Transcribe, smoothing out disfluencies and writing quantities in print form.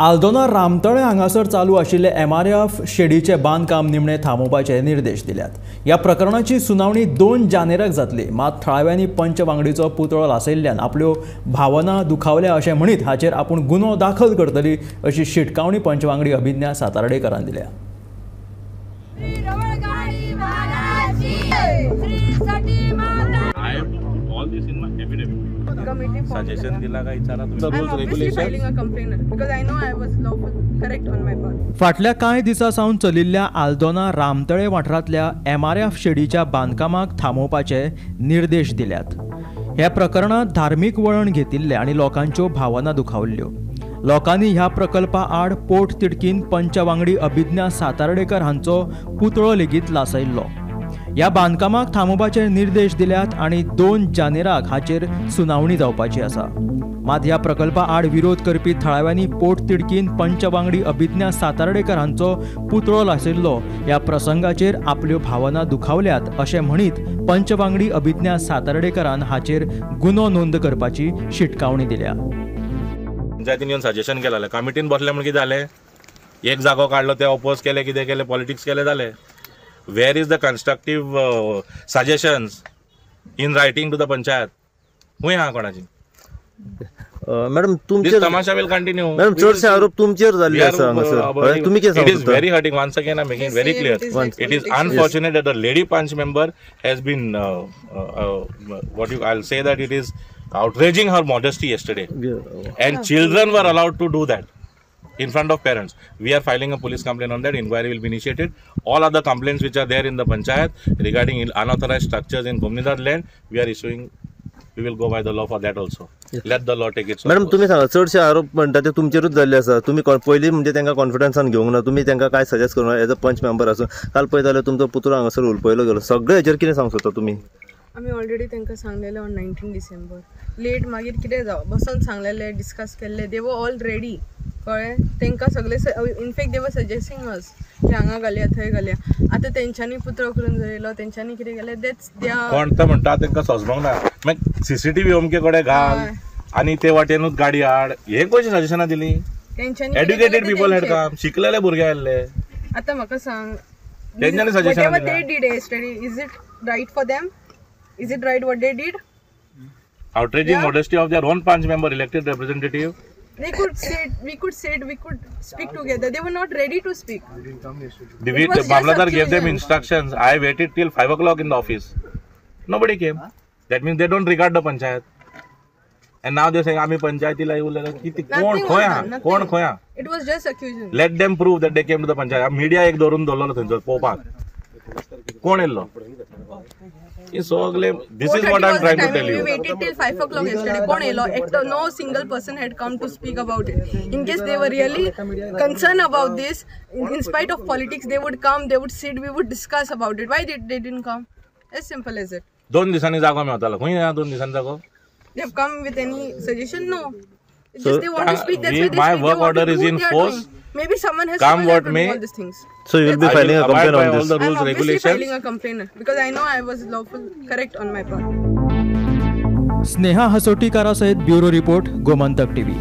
आल्दोना रामतळे हांगासर चालू आशिल्ले MRF शेडीचे बांदकाम निमणे थांबोवपाचे निर्देश दिल्यात। या प्रकरणाची सुनावणी 2 जानेराक जातली। मात थळाव्यांनी पंच वांगडीचो पुतळो लासयल्ल्यान आपल्यो भावना दुखावल्या अशें म्हणीत हाचेर आपूण गुन्हो दाखल करतली अशी शिटकावणी पंच वांगडी अभिज्ञा सातार्डेकरान दिल्या। Suggestion दिला का विचारा तुम्ही फाटल्या कांय दिसा सावन चलिल्ल्या आल्दोना रामतळे वाठारांतल्या MRF शेडीच्या बांदकामाक थांबोवपाचे निर्देश दिल्यात। ह्या प्रकरणात धार्मीक वळण घेतिल्ले आनी लोकांच्यो भावना दुखावल्ल्यो। लोकांनी ह्या प्रकल्पा आड पोट तिडकीन पंच वांगडी अभिज्ञा सातार्डेकर हांचो पुतळो लेगीत लासयल्लो। या बांदकामाक थांबोवपाचे निर्देश दिल्यात आनी 2 जानेराक हाचेर सुनावणी जावपाची आसा। मात ह्या प्रकल्पा आड विरोध करपी थळाव्यांनी पोट तिडकीन पंच वांगडी अभिज्ञा सातार्डेकर हांचो पुतळो लासयल्लो। ह्या प्रसंगाचेर आपल्यो भावना दुखावल्यात अशें म्हणीत पंच वांगडी अभिज्ञा सातार्डेकरान हाचेर गुन्हो नोंद करपाची शिटकावणी दिल्या। पंचायतीन येवन सजेशन केलें, कमिटीन बसले म्हणून कितें जालें, एक जागो काडलो ते ऑपोज केले, कितें केलें, पॉलिटिक्स केले जालें। Where is the constructive suggestions in writing to the panchayat? हुंय हा कोणाची? मॅडम तुमचे तमाशा will continue. मॅडम चडशे आरोप तुमचेर जाल्ले आसा हांगासर। तुम्ही कितें सांगता? It is very hurting. Once again, I'm making it very clear. It is unfortunate that the lady punch member has been I'll say that it is outraging her modesty yesterday, and children were allowed to do that in front of parents. We are filing a police complaint on that. Inquiry will be initiated. All other complaints which are there in the panchayat regarding unauthorized structures in Gomnidad land, we will go by the law for that also. Let the law take its course. Madam तुम्ही सांगा, चडशे आरोप म्हणटा ते तुमचेरूच जाल्ले आसा। तुम्ही पयलीं म्हणजे तांकां कॉन्फिडन्सान घेवंक ना, तुम्ही तांकां काय सजेस्ट करूं एज अ पंच मेंबर आसून काल पळयत जाल्यार तुमचो पुतळो हांगासर उलपयलो गेलो। सगळे हेचेर कितें सांगूंक सोदता तुमी? आम्ही ऑलरेडी तांकां सांगलेलें ऑन 19 डिसेंबर लेट मागीर कितें जावं बसून सांगलेलें, डिस्कस केल्लें, दे वर ऑल रेडी कळ्ळें तांकां सगळे। इनफॅक्ट दे वर सजेस्टिंग अस की हांगा घालया थंय घालया। आतां तेंच्यांनी पुतळो करून जायलो, तेंच्यांनी कितें केलें दॅट्स कोण तो म्हणटा तांकां सोजमोंक ना। मागीर CCTV अमके कडेन घाल आनी ते वाटेनूच गाडी हाड, हे कशी सजेशनां दिली? तेंच्यांनी एड्युकेटेड पीपल हेड काम, शिकलेले भुरगे आसले। आतां म्हाका सांग, तेंच्यांनी सजेशनां दिली, they did yesterday, is it right for them? Is it right what they did? Outraging modesty of their own punch member, elected representative. They could say it, we could say it, we could speak together. They were not ready to speak. The Mamladar gave them instructions. I waited till 5 o'clock in the office. Nobody came. That means they don't regard the panchayat. And now they're saying, "Ami panchayatila येवलेलो किती कोण खोया?" It was just accusation. Let them prove that they came to the panchayat. Media एक धरून दवरलो थंयसर पोवपाक कोण yellow. This is what I'm trying to tell you. We waited till 5 o'clock yesterday. Kon elo? No single person had come to speak about it. In case they were really concerned about this, in spite of politics, they would come, they would sit, we would discuss about it. Why they didn't come? As simple as it. 2 दिसांनी जागो मेळतालो, खंय या 2 दिसांनी जागो? They have come with any suggestion? No. It's just they want to speak. That's why they my speak. work order is in force. Maybe someone has come what may all these things. So you will be filing a complaint on this? I'm obviously filing a complaint because I know I was lawful, correct on my part. Sneha हसोटीकारा सहित bureau report Gomantak TV।